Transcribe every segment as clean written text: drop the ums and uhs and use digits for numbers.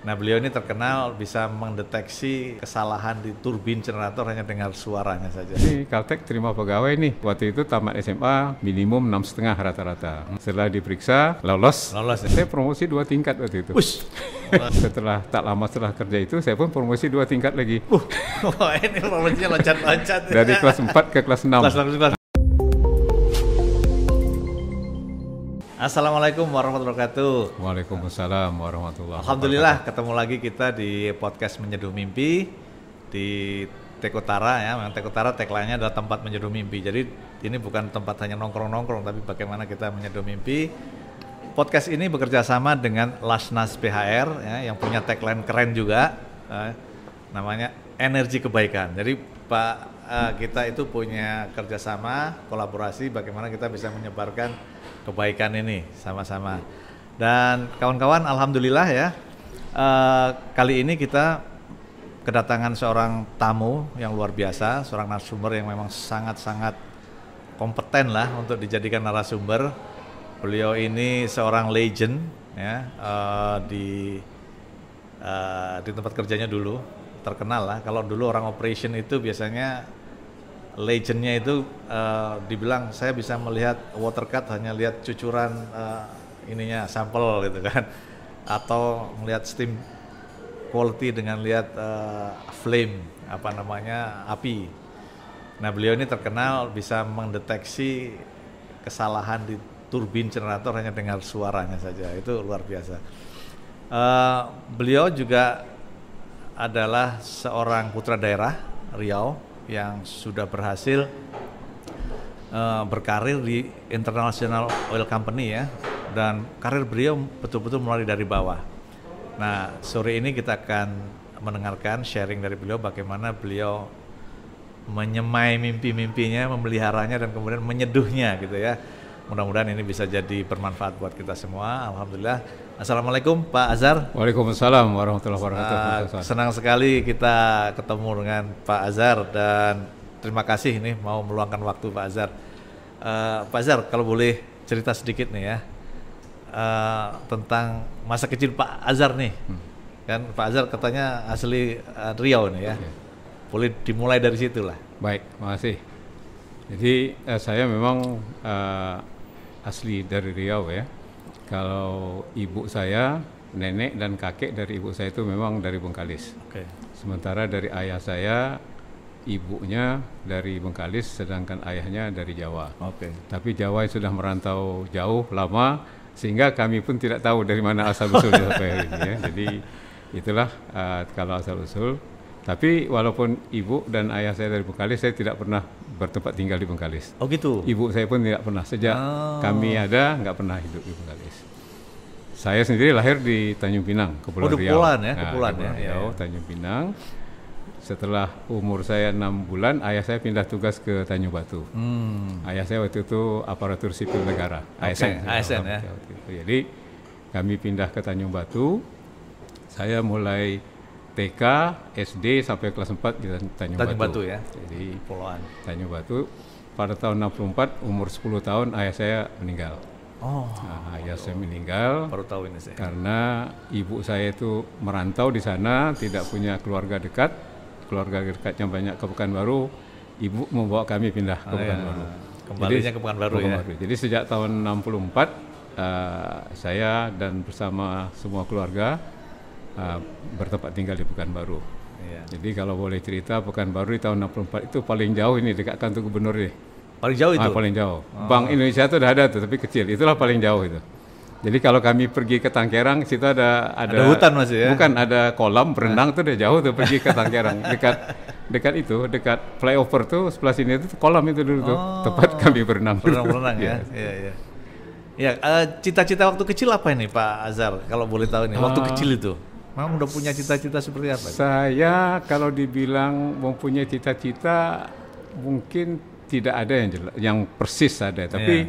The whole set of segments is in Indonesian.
Nah, beliau ini terkenal bisa mendeteksi kesalahan di turbin generator hanya dengar suaranya saja. Ini Caltech terima pegawai nih. Waktu itu tamat SMA minimum 6,5 rata-rata. Setelah diperiksa lolos. Ya? Saya promosi 2 tingkat waktu itu. Setelah tak lama setelah kerja itu saya pun promosi 2 tingkat lagi. Ini promosinya loncat-loncat. Dari kelas 4 ke kelas 6. Assalamualaikum warahmatullahi wabarakatuh. Waalaikumsalam warahmatullahi wabarakatuh. Alhamdulillah ketemu lagi kita di podcast Menyeduh Mimpi di Tekutara ya. Memang Tekutara tagline-nya adalah tempat menyeduh mimpi. Jadi ini bukan tempat hanya nongkrong-nongkrong, tapi bagaimana kita menyeduh mimpi. Podcast ini bekerja sama dengan Lasnas PHR ya, yang punya tagline keren juga, namanya Energi Kebaikan. Jadi kita itu punya kerjasama, kolaborasi bagaimana kita bisa menyebarkan kebaikan ini sama-sama. Dan kawan-kawan, alhamdulillah ya, kali ini kita kedatangan seorang tamu yang luar biasa, seorang narasumber yang memang sangat-sangat kompeten lah untuk dijadikan narasumber. Beliau ini seorang legend ya, di tempat kerjanya dulu terkenal lah. Kalau dulu orang operation itu biasanya legendnya itu dibilang saya bisa melihat water cut hanya lihat cucuran ininya sampel gitu kan, atau melihat steam quality dengan lihat flame api. Nah, beliau ini terkenal bisa mendeteksi kesalahan di turbin generator hanya dengar suaranya saja, itu luar biasa. Beliau juga adalah seorang putra daerah Riau yang sudah berhasil berkarir di International Oil Company ya, dan karir beliau betul-betul mulai dari bawah. Nah, sore ini kita akan mendengarkan sharing dari beliau bagaimana beliau menyemai mimpi-mimpinya, memeliharanya dan kemudian menyeduhnya gitu ya. Mudah-mudahan ini bisa jadi bermanfaat buat kita semua. Alhamdulillah. Assalamualaikum Pak Azhar. Waalaikumsalam warahmatullahi wabarakatuh. Senang sekali kita ketemu dengan Pak Azhar dan terima kasih ini mau meluangkan waktu Pak Azhar. Pak Azhar, kalau boleh cerita sedikit nih ya tentang masa kecil Pak Azhar nih. Kan Pak Azhar katanya asli Riau nih ya. Boleh dimulai dari situ lah. Baik, makasih. Jadi saya memang asli dari Riau ya. Kalau ibu saya, nenek dan kakek dari ibu saya itu memang dari Bengkalis. Sementara dari ayah saya, ibunya dari Bengkalis, sedangkan ayahnya dari Jawa. Tapi Jawa sudah merantau jauh lama, sehingga kami pun tidak tahu dari mana asal usulnya sampai hari ini ya. Jadi itulah kalau asal usul. Tapi walaupun ibu dan ayah saya dari Bengkalis, saya tidak pernah bertempat tinggal di Bengkalis. Oh gitu? Ibu saya pun tidak pernah, sejak kami ada nggak pernah hidup di Bengkalis. Saya sendiri lahir di Tanjung Pinang, Kepulauan Riau. Kepulauan Riau, Tanjung Pinang. Setelah umur saya 6 bulan, ayah saya pindah tugas ke Tanjung Batu. Ayah saya waktu itu aparatur sipil negara, ASN ya. Jadi kami pindah ke Tanjung Batu. Saya mulai TK, SD sampai kelas 4 di Tanjung Batu ya. Jadi Kepulauan Tanjung Batu. Pada tahun 64, umur 10 tahun ayah saya meninggal. Ayah saya meninggal. Baru tahu ini saya. Karena ibu saya itu merantau di sana, tidak punya keluarga dekat. Keluarga dekatnya banyak ke Pekanbaru. Ibu membawa kami pindah ke Pekanbaru. Kembalinya ke Pekanbaru ya. Jadi sejak tahun 64 saya dan bersama semua keluarga bertempat tinggal di Pekanbaru. Jadi kalau boleh cerita, Pekanbaru di tahun 64 itu paling jauh ini dekat kantor gubernur ini. Paling jauh itu? Paling jauh. Bank Indonesia itu udah ada tuh, tapi kecil. Itulah paling jauh itu. Jadi kalau kami pergi ke Tangkerang, situ ada hutan masih ya? Bukan, ada kolam berenang tuh udah jauh tuh pergi ke Tangkerang. dekat flyover tuh sebelah sini itu kolam itu dulu tuh, tempat kami berenang. Berenang ya. Ya, cita-cita waktu kecil apa ini Pak Azhar? Kalau boleh tahu ini, waktu kecil itu. Memang udah punya cita-cita seperti apa? Saya kalau dibilang mempunyai cita-cita mungkin tidak ada yang persis ada, tapi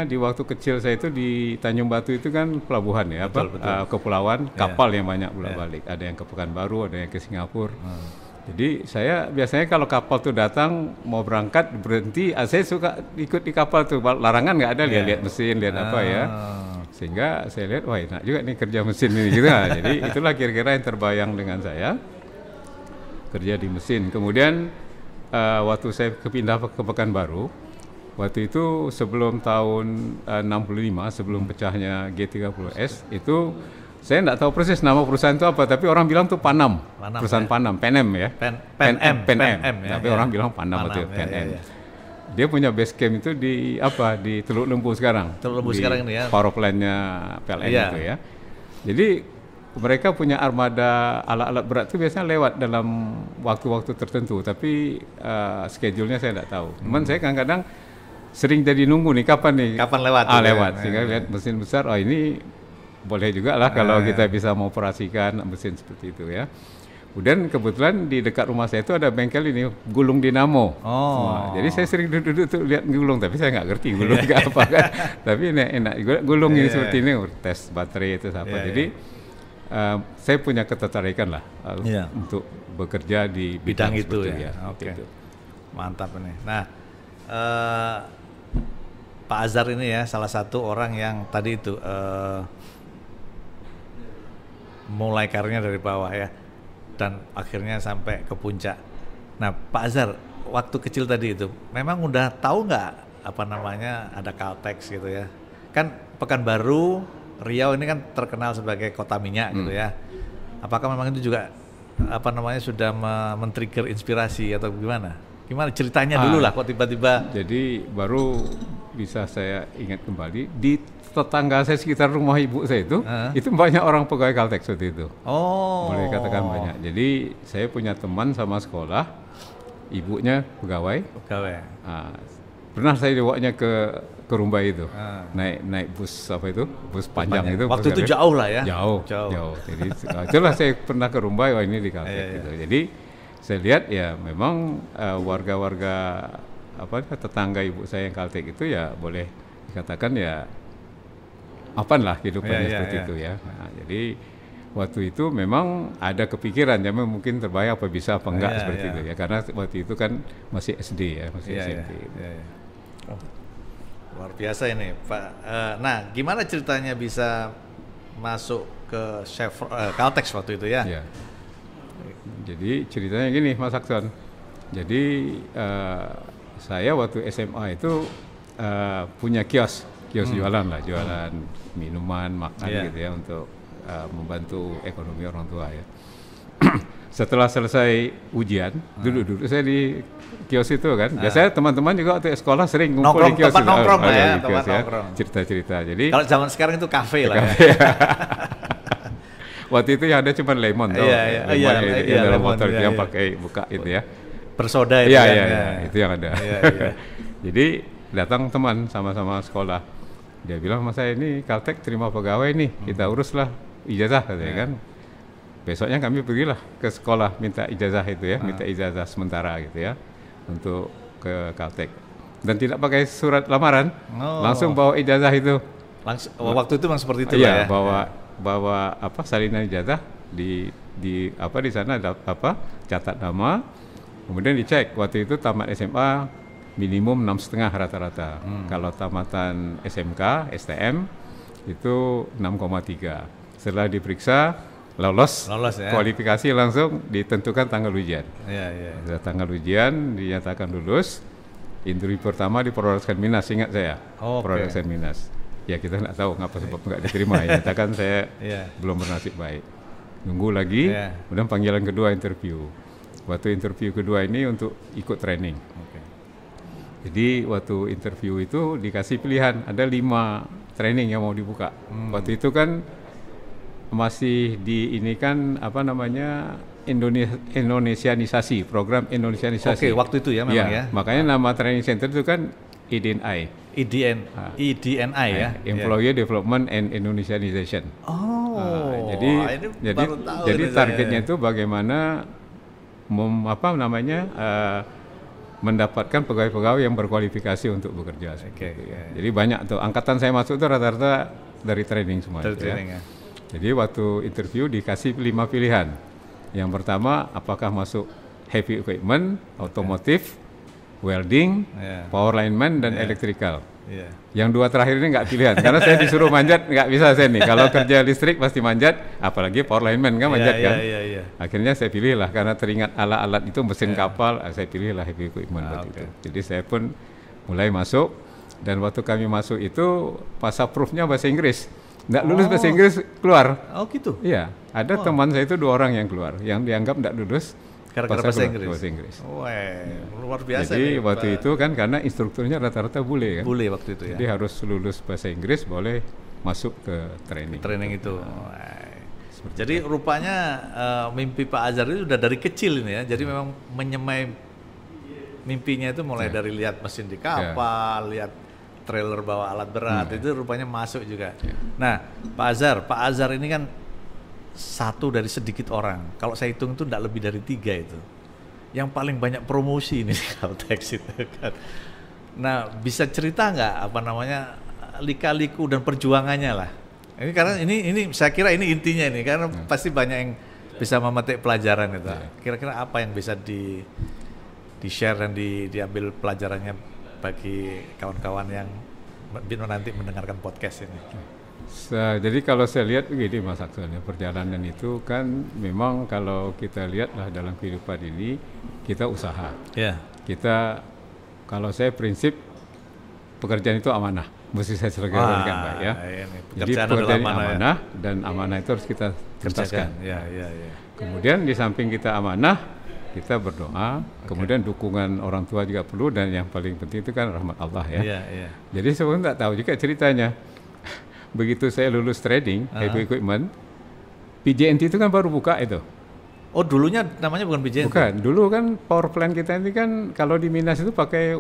di waktu kecil saya itu di Tanjung Batu itu kan pelabuhan ya, betul. Kepulauan, kapal yang banyak bolak-balik. Ada yang ke Pekanbaru, ada yang ke Singapura. Jadi saya biasanya kalau kapal tuh datang mau berangkat berhenti, saya suka ikut di kapal tuh. Larangan nggak ada, lihat mesin, lihat apa ya. Sehingga saya lihat, wah enak juga nih kerja mesin ini gitu. Nah, jadi itulah kira-kira yang terbayang dengan saya kerja di mesin. Kemudian waktu saya pindah ke Pekanbaru, waktu itu sebelum tahun 65, sebelum pecahnya G30S, itu saya tidak tahu persis nama perusahaan itu apa, tapi orang bilang tuh Panam, perusahaan ya? Panam, Penem ya. Pen-M ya, tapi orang bilang Panam atau Penem. Dia punya base camp itu di Teluk Lembu sekarang. Teluk Lembu sekarang ini ya. Power plant-nya PLN itu ya. Jadi mereka punya armada alat-alat berat itu biasanya lewat dalam waktu-waktu tertentu, tapi schedule-nya saya tidak tahu. Cuman saya kadang-kadang sering jadi nunggu nih kapan lewat. Lewat. Sehingga lihat mesin besar, ini boleh juga lah kalau kita bisa mengoperasikan mesin seperti itu ya. Kemudian kebetulan di dekat rumah saya itu ada bengkel ini, gulung dinamo. Jadi saya sering duduk-duduk tuh lihat gulung, tapi saya nggak ngerti gulung apa kan. Tapi enak juga gulung ini seperti ini, tes baterai itu apa. Jadi saya punya ketertarikan lah untuk bekerja di bidang itu ya. Oke. Mantap ini. Nah, Pak Azhar ini ya salah satu orang yang tadi itu mulai karirnya dari bawah ya, dan akhirnya sampai ke puncak. Nah, Pak Azhar waktu kecil tadi itu memang udah tahu nggak apa namanya ada Caltex gitu ya? Kan Pekanbaru, Riau ini kan terkenal sebagai kota minyak gitu ya. Apakah memang itu juga apa namanya sudah men-trigger inspirasi atau gimana? Gimana ceritanya dulu lah kok tiba-tiba? Jadi baru bisa saya ingat kembali di tetangga saya sekitar rumah ibu saya itu banyak orang pegawai Caltex waktu itu. Boleh katakan banyak. Jadi saya punya teman sama sekolah, ibunya pegawai. Pernah saya dibawanya ke Rumbai itu, naik bus bus panjang itu. Waktu itu jauh lah ya. Jauh. Jadi itulah saya pernah ke Rumbai, ini di Caltex gitu. Jadi saya lihat ya memang warga-warga tetangga ibu saya yang Caltex itu ya boleh dikatakan ya lah kehidupannya seperti itu ya. Nah, jadi waktu itu memang ada kepikiran, ya mungkin terbayang apa bisa apa enggak seperti itu ya, karena waktu itu kan masih SD ya, masih SMP. Luar biasa ini Pak. Nah, gimana ceritanya bisa masuk ke Caltex waktu itu ya? Jadi ceritanya gini Mas Akson. Jadi saya waktu SMA itu punya kios jualan lah, jualan minuman, makan gitu ya, untuk membantu ekonomi orang tua ya. Setelah selesai ujian, duduk saya di kios itu kan. Biasanya teman-teman juga waktu sekolah sering ngumpul di kios. Tempat nongkrong lah ya, tempat nongkrong. Cerita-cerita. Jadi kalau zaman sekarang itu kafe lah. Waktu itu yang ada cuma lemon tau. Yang dalam motor yang pakai buka itu ya. Bersoda itu itu yang ada. Jadi datang teman sama-sama sekolah. Dia bilang sama saya, ini Caltex terima pegawai nih, kita uruslah ijazah katanya kan. Besoknya kami pergilah ke sekolah minta ijazah itu ya, minta ijazah sementara gitu ya untuk ke Caltex. Dan tidak pakai surat lamaran, langsung bawa ijazah itu. Waktu itu memang seperti itu ya. Bawa salinan ijazah di sana ada catat nama, kemudian dicek. Waktu itu tamat SMA minimum 6,5 rata-rata. Kalau tamatan SMK, STM itu 6,3. Setelah diperiksa lolos ya. Kualifikasi langsung ditentukan tanggal ujian. Setelah tanggal ujian dinyatakan lulus, interview pertama di Production Minas, ingat saya. Production Minas. Ya kita nggak tahu ngapa sebab nggak diterima. Nyatakan saya belum bernasib baik. Nunggu lagi, kemudian panggilan kedua interview. Waktu interview kedua ini untuk ikut training. Jadi waktu interview itu dikasih pilihan, ada 5 training yang mau dibuka. Waktu itu kan masih Indonesianisasi, program Indonesianisasi. Waktu itu ya memang ya. Makanya nama training center itu kan EDNI. EDNI ya. Employee Development and Indonesianization. Jadi targetnya itu bagaimana mendapatkan pegawai-pegawai yang berkualifikasi untuk bekerja. Jadi banyak tuh, angkatan saya masuk tuh rata-rata dari training semua. Jadi waktu interview dikasih 5 pilihan. Yang pertama, apakah masuk heavy equipment, otomotif, welding, power lineman, dan electrical. Iya. Yang 2 terakhir ini nggak pilihan, karena saya disuruh manjat nggak bisa saya nih. Kalau kerja listrik pasti manjat, apalagi power lineman kan manjat kan. Iya. Akhirnya saya pilih lah, karena teringat alat-alat itu mesin kapal, saya pilih lah heavy equipment waktu itu. Jadi saya pun mulai masuk, dan waktu kami masuk itu pas approve-nya bahasa Inggris. Nggak lulus bahasa Inggris keluar. Oh gitu? Iya, ada teman saya itu 2 orang yang keluar, yang dianggap nggak lulus. Gara-gara bahasa Inggris? Bahasa Inggris. Wah, luar biasa. Jadi waktu itu kan karena instrukturnya rata-rata bule kan. Bule waktu itu ya? Jadi harus lulus bahasa Inggris, boleh masuk ke training. Training itu. Jadi rupanya mimpi Pak Azhar itu udah dari kecil ini ya. Jadi memang menyemai mimpinya itu mulai dari lihat mesin di kapal, lihat trailer bawa alat berat, itu rupanya masuk juga. Nah, Pak Azhar ini kan satu dari sedikit orang. Kalau saya hitung itu tidak lebih dari 3 itu. Yang paling banyak promosi ini Caltex itu kan. Nah, bisa cerita nggak apa namanya lika-liku dan perjuangannya lah. Ini karena ini saya kira ini intinya ini, karena pasti banyak yang bisa memetik pelajaran itu. Kira-kira apa yang bisa di share dan diambil pelajarannya bagi kawan-kawan yang nanti mendengarkan podcast ini. Jadi kalau saya lihat begini Mas Akson, perjalanan itu kan memang kalau kita lihatlah dalam kehidupan ini kita usaha. Kita, kalau saya prinsip pekerjaan itu amanah, mesti saya selesaikan dengan baik ya. Jadi pekerjaan amanah dan amanah itu harus kita tuntaskan. Kemudian di samping kita amanah, kita berdoa, kemudian dukungan orang tua juga perlu, dan yang paling penting itu kan rahmat Allah ya. Jadi saya nggak tahu juga ceritanya. Begitu saya lulus trading, heavy equipment, PJNT itu kan baru buka itu. Oh, dulunya namanya bukan PJNT? Bukan, dulu kan power plant kita ini kan kalau di Minas itu pakai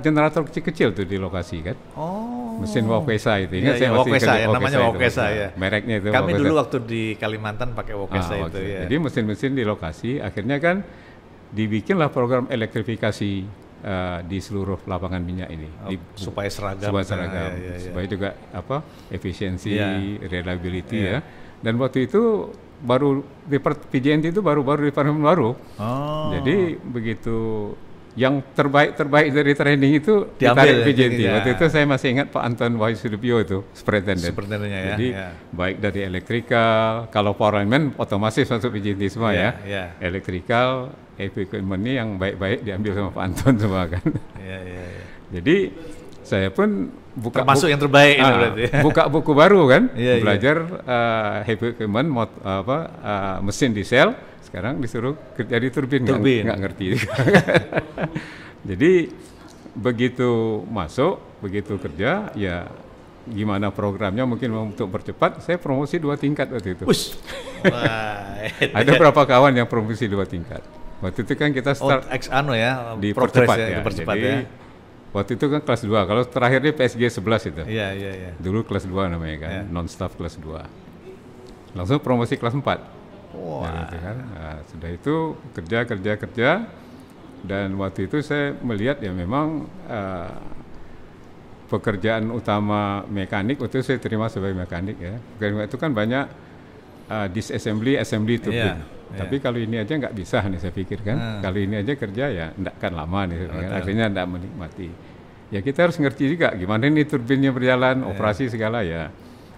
generator kecil-kecil tuh di lokasi kan. Oh. Mesin Wokesa itu. Ingat saya masih Wokesa ya, namanya Wokesa ya. Mereknya itu Kami Wokesa. Dulu waktu di Kalimantan pakai Wokesa itu ya. Jadi mesin-mesin di lokasi, akhirnya kan dibikinlah program elektrifikasi di seluruh lapangan minyak ini, supaya seragam, supaya juga efisiensi, reliability ya. Dan waktu itu baru PJNT itu baru departemen baru. Jadi begitu yang terbaik dari training itu ditarik PJNT. Waktu itu saya masih ingat Pak Anton Wahyu Sudipyo itu superintendentnya. Jadi baik dari elektrikal, kalau power lineman otomatis masuk PJNT semua ya. Elektrikal, equipment ini yang baik-baik diambil sama Pak Anton semua kan. Jadi saya pun termasuk yang terbaik ini berarti. Buka buku baru kan, belajar heavy equipment, mesin diesel. Sekarang disuruh kerja di turbin. Nggak ngerti. Jadi begitu masuk, begitu kerja, ya gimana programnya mungkin untuk percepat, saya promosi 2 tingkat waktu itu. Ada berapa kawan yang promosi 2 tingkat. Waktu itu kan kita start dipercepat ya. Jadi waktu itu kan kelas 2, kalau terakhir di PSG 11 itu. Dulu kelas 2 namanya kan, non-staff kelas 2. Langsung promosi kelas 4. Gitu kan. Nah, sudah itu kerja, dan waktu itu saya melihat ya memang pekerjaan utama mekanik, waktu itu saya terima sebagai mekanik ya. Pekerjaan itu kan banyak disassembly, assembly turbin. Tapi kalau ini aja nggak bisa nih saya pikir kan. Kalau ini aja kerja ya nggak kan lama nih kan. Akhirnya nggak menikmati. Ya kita harus ngerti juga gimana ini turbinnya berjalan, operasi segala ya.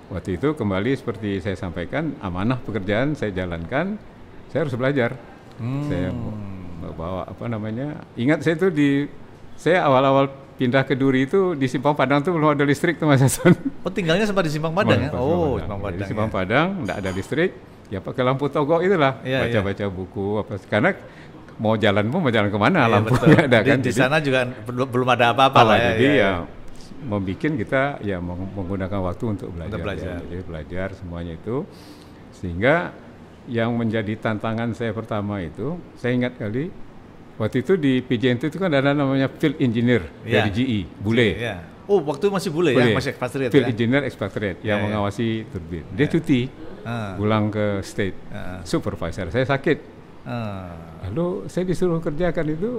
Waktu itu kembali seperti saya sampaikan, amanah pekerjaan saya jalankan, saya harus belajar. Saya bawa ingat saya itu saya awal-awal pindah ke Duri itu di Simpang Padang tuh belum ada listrik tuh Mas Hasan. Oh, tinggalnya sempat di Simpang Padang ya? Simpang Padang. Di Simpang Padang nggak ada listrik, ya pakai lampu togok itulah, baca-baca buku karena mau jalan kemana, lampu nggak ada kan. Di sana juga belum ada apa-apa lah ya. Jadi membuat kita ya menggunakan waktu untuk belajar. Jadi belajar semuanya itu, sehingga yang menjadi tantangan saya pertama itu, saya ingat kali waktu itu di PJNT itu kan ada namanya field engineer dari GE, bule. Oh, waktu masih bule ya, masih expatriate. Field engineer expatriate yang mengawasi turbin. Dia cuti, pulang ke state, supervisor saya sakit. Lalu saya disuruh kerjakan itu,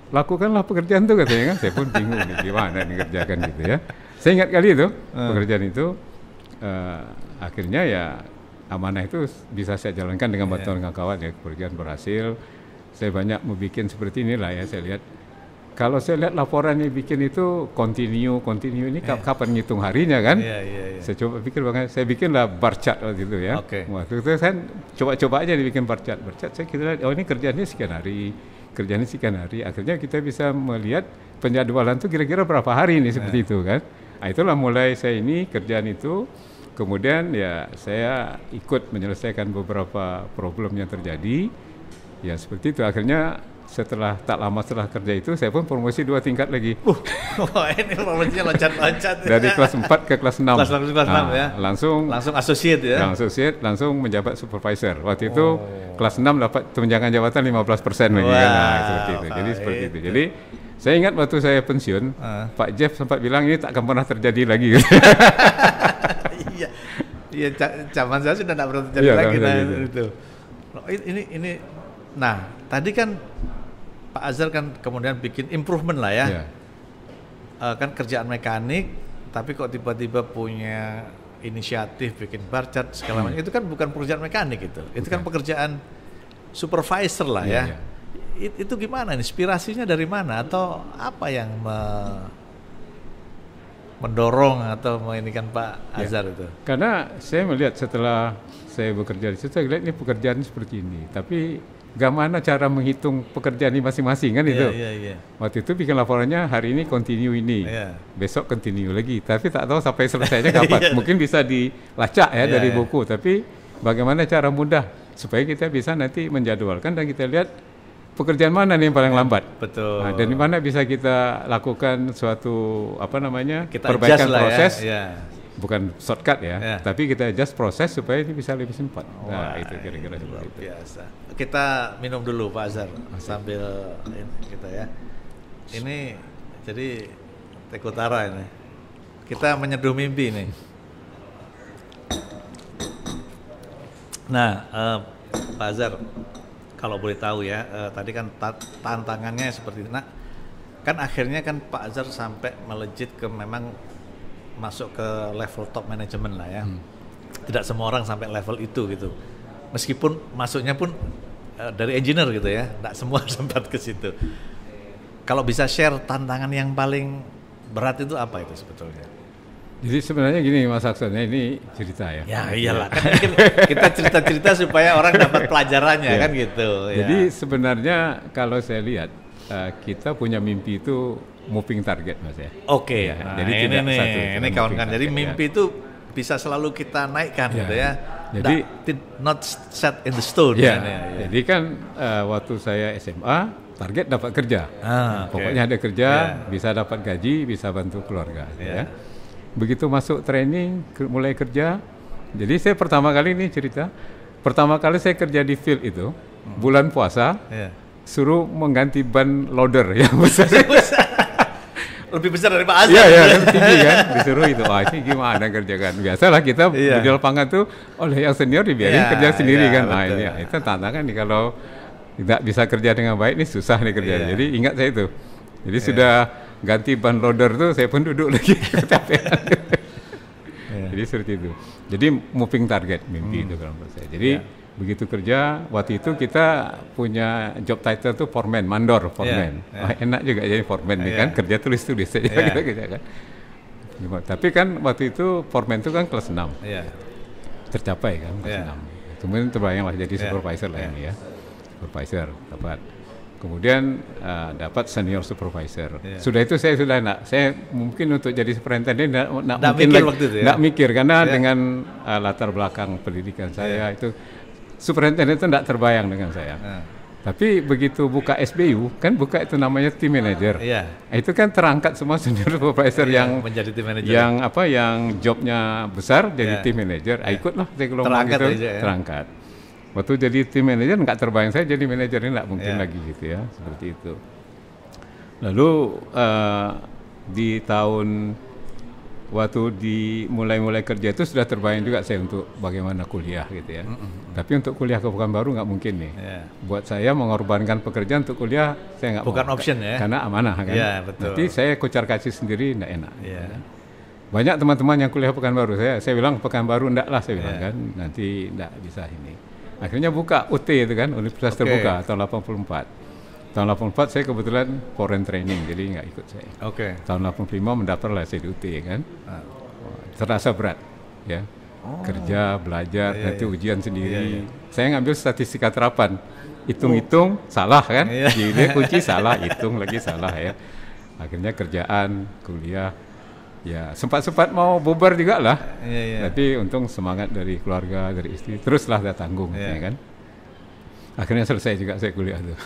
lakukanlah pekerjaan itu katanya kan. Saya pun bingung nih gimana nih kerjakan gitu ya. Saya ingat kali itu pekerjaan itu, akhirnya ya amanah itu bisa saya jalankan dengan bantuan kawan ya. Pekerjaan berhasil. Saya banyak membuat seperti inilah ya, saya lihat Kalau saya lihat laporan yang bikin itu continue ini kapan ngitung harinya kan? Saya coba pikir saya bikinlah bar chart waktu itu ya. Waktu itu saya coba aja dibikin bar chart. Saya kira ini kerjanya sekian hari, akhirnya kita bisa melihat penjadwalan itu kira-kira berapa hari ini seperti itu kan. Nah, itulah mulai saya ini kerjaan itu, kemudian ya saya ikut menyelesaikan beberapa problem yang terjadi. Ya seperti itu, akhirnya tak lama setelah kerja itu saya pun promosi 2 tingkat lagi. Ini promosinya loncat-loncat. Dari kelas 4 ke kelas 6. Kelas 6 ya. Langsung associate ya. Langsung menjabat supervisor. Waktu itu kelas 6 dapat tunjangan jabatan 15% lagi kan. Seperti itu. Jadi seperti itu. Jadi saya ingat waktu saya pensiun, Pak Jeff sempat bilang ini tak akan pernah terjadi lagi. Iya, zaman saya sudah tidak pernah terjadi lagi. Itu. Ini, nah tadi kan Pak Azhar kan kemudian bikin improvement lah ya. Kan kerjaan mekanik, tapi kok tiba-tiba punya inisiatif bikin bar chart segala macam. Itu kan bukan pekerjaan mekanik itu kan pekerjaan supervisor lah ya. Itu gimana? Inspirasinya dari mana atau apa yang mendorong atau menginginkan Pak Azhar itu? Karena saya melihat setelah saya bekerja di situ, saya lihat ini pekerjaan seperti ini, tapi bagaimana cara menghitung pekerjaan ini masing-masing kan itu. Waktu itu bikin laporannya hari ini continue ini, besok continue lagi, tapi tak tahu sampai selesainya kapan. Mungkin bisa dilacak ya dari buku, tapi bagaimana cara mudah supaya kita bisa nanti menjadwalkan dan kita lihat pekerjaan mana nih yang paling lambat. Betul. Nah, dan di mana bisa kita lakukan suatu perbaikan proses. Bukan shortcut ya, tapi kita adjust proses supaya ini bisa lebih cepat. Nah, itu kira-kira seperti itu. Biasa. Kita minum dulu Pak Azhar sambil kita ya. Ini jadi Tekutara ini. Kita menyeduh mimpi nih. Nah, Pak Azhar, kalau boleh tahu ya, tadi kan tantangannya seperti itu. Nah, kan akhirnya kan Pak Azhar sampai melejit ke memang masuk ke level top management lah ya. Tidak semua orang sampai level itu gitu. Meskipun masuknya pun dari engineer gitu ya, tidak semua sempat ke situ. Kalau bisa share tantangan yang paling berat itu apa itu sebetulnya? Jadi sebenarnya gini Mas Akson, ini cerita ya. Ya iyalah, kan kita cerita-cerita supaya orang dapat pelajarannya kan gitu. Jadi sebenarnya kalau saya lihat kita punya mimpi itu moving target Mas ya. Oke. Nah, jadi ini kawan-kawan. Jadi mimpi itu bisa selalu kita naikkan gitu ya. Jadi not set in the stone. Jadi kan waktu saya SMA target dapat kerja. Pokoknya ada kerja, bisa dapat gaji, bisa bantu keluarga. Ya. Begitu masuk training, mulai kerja. Jadi saya pertama kali saya kerja di field itu bulan puasa. Suruh mengganti ban loader yang besar. Lebih besar dari Pak Azhar. Iya, kan tinggi kan, disuruh itu. Ini gimana kerjakan? Biasalah kita di lapangan tuh oleh yang senior dibiarin kerja sendiri kan. Nah, ini itu tantangan nih kalau tidak bisa kerja dengan baik, ini susah nih kerja. Jadi ingat saya itu. Jadi sudah ganti ban loader tuh saya pun duduk lagi. Jadi seperti itu. Jadi moving target mimpi itu kalau menurut saya. Jadi begitu kerja, waktu itu kita punya job title tuh foreman, mandor foreman. Enak juga jadi foreman nih kan, kerja tulis-tulis saja kita kerja kan. Tapi kan waktu itu foreman itu kan kelas 6. Tercapai kan kelas 6. Kemudian terbayanglah jadi supervisor lah ini ya. Supervisor dapat. Kemudian dapat senior supervisor. Sudah itu saya mungkin untuk jadi superintendent enggak mikir waktu itu ya. Enggak mikir karena dengan latar belakang pendidikan saya itu superintendent itu tidak terbayang dengan saya. Tapi begitu buka SBU, kan buka itu namanya team manager. Itu kan terangkat semua senior supervisor yang menjadi team manager. Yang jobnya besar jadi team manager. Ikutlah saya kelompok itu terangkat. Waktu jadi team manager nggak terbayang saya jadi manajer ini nggak mungkin lagi gitu ya, seperti itu. Lalu di tahun waktu mulai kerja itu sudah terbayang juga saya untuk bagaimana kuliah gitu ya. Tapi untuk kuliah ke Pekanbaru nggak mungkin nih. Buat saya mengorbankan pekerjaan untuk kuliah saya nggak mau. Bukan option ya. Karena amanah kan. Betul. Nanti saya kucar-kacir sendiri nggak enak. Banyak teman-teman yang kuliah Pekanbaru, saya bilang Pekanbaru enggak lah, saya bilang kan nanti enggak bisa ini. Akhirnya buka UT itu kan, Universitas Terbuka tahun 84. Tahun 84 saya kebetulan foreign training, jadi nggak ikut saya. Oke. Tahun 85 mendaftar lah saya di UT kan. Terasa berat, ya. Kerja, belajar, nanti ujian sendiri. Saya ngambil statistika terapan, hitung-hitung salah kan, dia kunci salah, hitung lagi salah ya. Akhirnya kerjaan, kuliah, ya sempat mau bubar juga lah. Tapi untung semangat dari keluarga, dari istri, teruslah saya tanggung, ya kan. Akhirnya selesai juga saya kuliah tuh,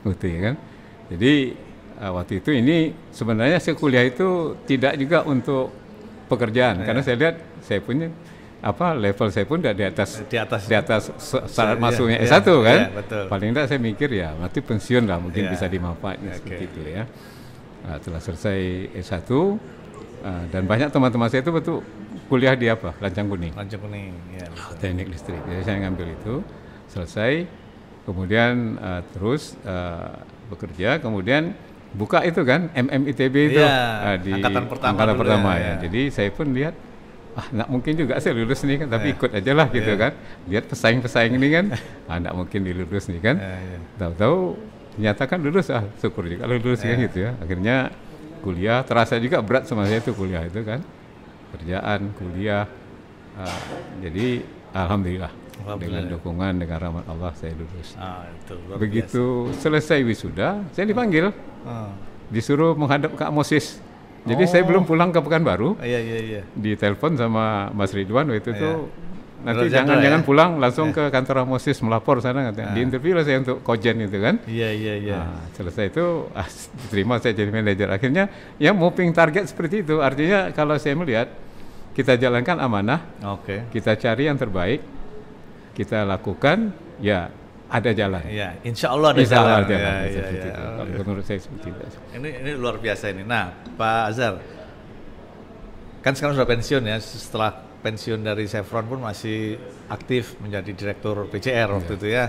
UT kan. Jadi waktu itu ini sebenarnya saya kuliah itu tidak juga untuk pekerjaan, karena saya lihat saya punya level saya pun udah di atas syarat masuknya S1 kan. Paling tidak saya mikir ya nanti pensiun lah mungkin bisa dimanfaatkan seperti itu ya. Setelah selesai S1 dan banyak teman-teman saya itu betul kuliah di Lancang Kuning. Teknik listrik. Jadi saya ngambil itu, selesai, kemudian terus bekerja, kemudian buka itu kan MMITB itu di angkatan pertama ya. Jadi saya pun lihat nggak mungkin juga saya lulus nih kan, tapi ikut aja lah gitu kan. Lihat pesaing-pesaing ini kan, nggak mungkin dilulus nih kan. Tahu-tahu nyatakan lulus, syukur juga lulus kan gitu ya. Akhirnya kuliah, terasa juga berat sama saya itu kuliah itu kan. Kerjaan, kuliah, jadi alhamdulillah dengan dukungan, dengan rahmat Allah saya lulus. Begitu selesai wisuda, saya dipanggil, disuruh menghadap ke Amosis. Jadi saya belum pulang ke Pekanbaru. Ditelepon sama Mas Ridwan waktu itu nanti jangan pulang langsung ke kantor Amosis melapor sana katanya. Diinterview lah saya untuk Kojen itu kan. Selesai itu diterima saya jadi manajer. Akhirnya ya moving target seperti itu. Artinya kalau saya melihat kita jalankan amanah, kita cari yang terbaik, kita lakukan, ya ada jalan. Insya Allah ada jalan. Kalau menurut saya seperti itu. Ini luar biasa ini. Nah, Pak Azhar, kan sekarang sudah pensiun ya. Setelah pensiun dari Chevron pun masih aktif menjadi direktur PCR waktu itu ya.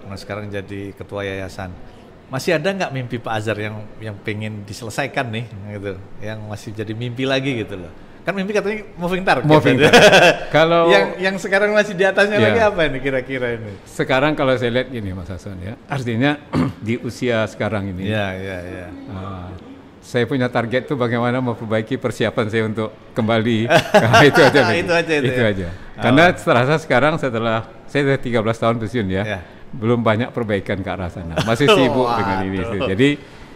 Nah, sekarang jadi ketua yayasan. Masih ada nggak mimpi Pak Azhar yang pengen diselesaikan nih, gitu? Yang masih jadi mimpi lagi gitu loh. Kan mimpi katanya moving target. Kalau yang sekarang masih di atasnya lagi apa ini kira-kira ini? Sekarang kalau saya lihat gini Mas Hasan ya, artinya di usia sekarang ini. Saya punya target tuh bagaimana memperbaiki persiapan saya untuk kembali. Itu aja. Itu aja. Karena terasa sekarang setelah saya sudah 13 tahun pensiun ya, belum banyak perbaikan ke arah sana. Masih sibuk dengan ini. Jadi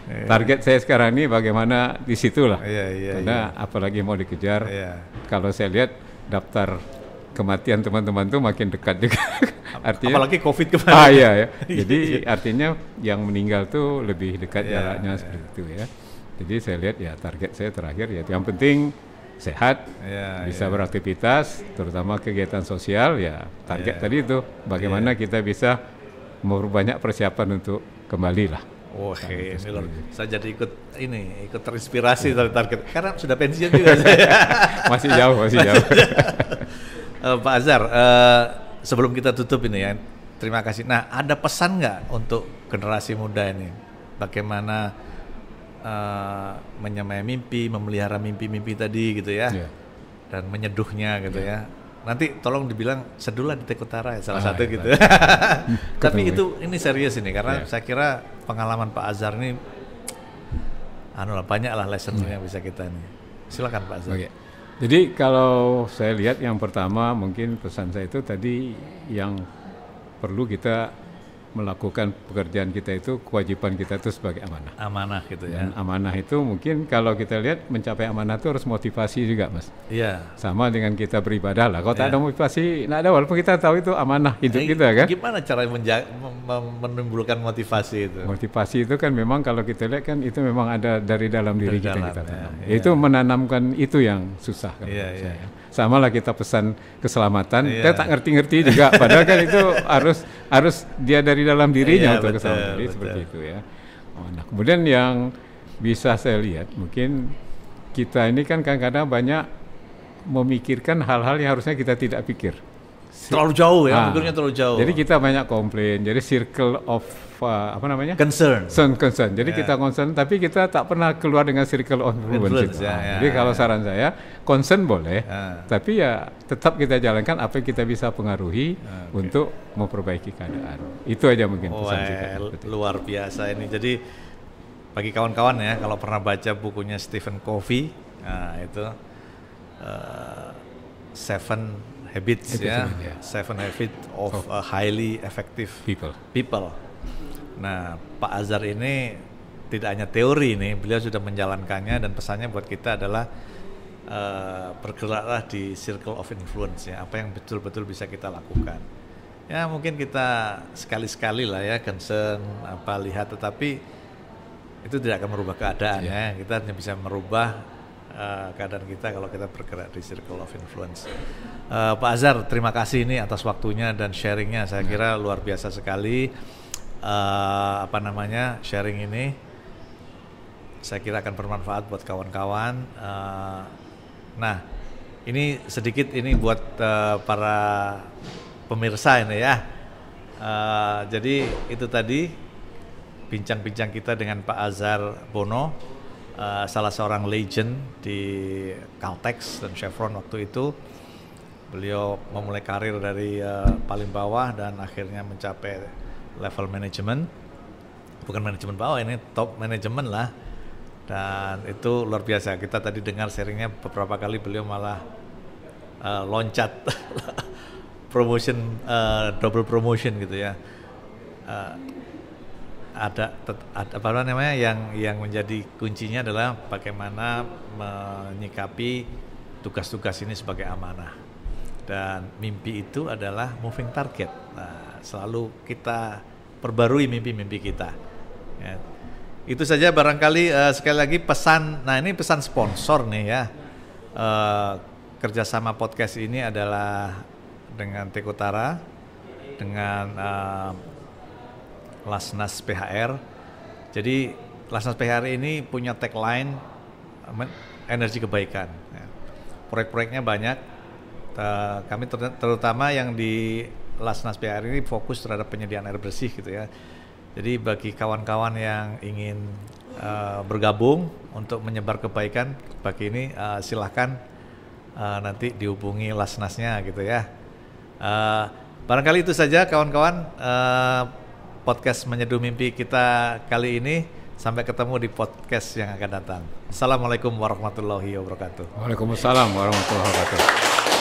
target saya sekarang ini bagaimana di situ lah, karena apalagi mau dikejar. Kalau saya lihat daftar kematian teman-teman tuh makin dekat juga. Artinya, apalagi COVID kemarin. Jadi artinya yang meninggal tuh lebih dekat jaraknya seperti itu ya. Jadi saya lihat ya target saya terakhir ya yang penting sehat, bisa beraktivitas, terutama kegiatan sosial ya. Target tadi itu bagaimana kita bisa memperbanyak persiapan untuk kembali lah. Ini loh, saya jadi ikut terinspirasi dari target karena sudah pensiun juga saya. masih jauh. Pak Azhar, sebelum kita tutup ini ya, terima kasih. Nah, ada pesan nggak untuk generasi muda ini? Bagaimana menyamai mimpi, memelihara mimpi-mimpi tadi gitu ya, dan menyeduhnya gitu ya. Nanti tolong dibilang sedulah di Tekutara ya, salah satu gitu. Tapi ini serius ini karena saya kira pengalaman Pak Azhar ini banyak lah lesson yang bisa kita nih. Silakan Pak Azhar. Jadi kalau saya lihat yang pertama mungkin pesan saya itu tadi yang perlu kita melakukan pekerjaan kita itu, kewajiban kita itu sebagai amanah. Amanah gitu ya. Dan amanah itu mungkin kalau kita lihat mencapai amanah itu harus motivasi juga Mas. Sama dengan kita beribadah lah. Kalau tak ada motivasi, nggak ada, walaupun kita tahu itu amanah hidup kita kan. Gimana cara menimbulkan motivasi itu? Motivasi itu kan memang kalau kita lihat kan itu memang ada dari dalam diri kita tanam. Itu menanamkan itu yang susah kan. Sama lah kita pesan keselamatan, kita tak ngerti-ngerti juga. Padahal kan itu harus dia dari dalam dirinya untuk keselamatan. Jadi seperti itu ya. Nah, kemudian yang bisa saya lihat, mungkin kita ini kan kadang-kadang banyak memikirkan hal-hal yang harusnya kita tidak pikir. terlalu jauh ya, mikulnya terlalu jauh. Jadi kita banyak komplain. Jadi circle of concern. Jadi kita concern, tapi kita tak pernah keluar dengan circle of influence. Jadi kalau saran saya, concern boleh, tapi ya tetap kita jalankan apa yang kita bisa pengaruhi untuk memperbaiki keadaan. Itu aja mungkin pesan kita. Luar biasa ini. Jadi bagi kawan-kawan ya, kalau pernah baca bukunya Stephen Covey, itu Seven Habits ya, Seven Habits of a Highly Effective People. Nah, Pak Azhar ini tidak hanya teori nih, beliau sudah menjalankannya, dan pesannya buat kita adalah bergeraklah di circle of influence ya, apa yang betul-betul bisa kita lakukan. Ya mungkin kita sekali-sekali lah ya concern lihat, tetapi itu tidak akan merubah keadaan ya. Kita hanya bisa merubah keadaan kita kalau kita bergerak di circle of influence. Pak Azhar, terima kasih ini atas waktunya dan sharingnya. Saya kira luar biasa sekali. Sharing ini saya kira akan bermanfaat buat kawan-kawan. Nah, ini sedikit ini buat para pemirsa ini ya. Jadi itu tadi bincang-bincang kita dengan Pak Azhar Bono, salah seorang legend di Caltex dan Chevron waktu itu. Beliau memulai karir dari paling bawah dan akhirnya mencapai level manajemen, bukan manajemen bawah, ini top manajemen lah, dan itu luar biasa. Kita tadi dengar sharingnya beberapa kali, beliau malah loncat promotion, double promotion gitu ya. Ada yang menjadi kuncinya adalah bagaimana menyikapi tugas-tugas ini sebagai amanah, dan mimpi itu adalah moving target. Nah, selalu kita perbarui mimpi-mimpi kita ya. Itu saja barangkali. Sekali lagi pesan, nah ini pesan sponsor nih ya. Kerjasama podcast ini adalah dengan Tekutara, dengan Lasnas PHR. Jadi Lasnas PHR ini punya tagline energi kebaikan ya. Proyek-proyeknya banyak. Kami terutama yang di Lasnas PHR ini fokus terhadap penyediaan air bersih gitu ya. Jadi bagi kawan-kawan yang ingin bergabung untuk menyebar kebaikan bagi ini, silahkan nanti dihubungi Lasnasnya gitu ya. Barangkali itu saja kawan-kawan, podcast Menyeduh Mimpi kita kali ini. Sampai ketemu di podcast yang akan datang. Assalamualaikum warahmatullahi wabarakatuh. Waalaikumsalam warahmatullahi wabarakatuh.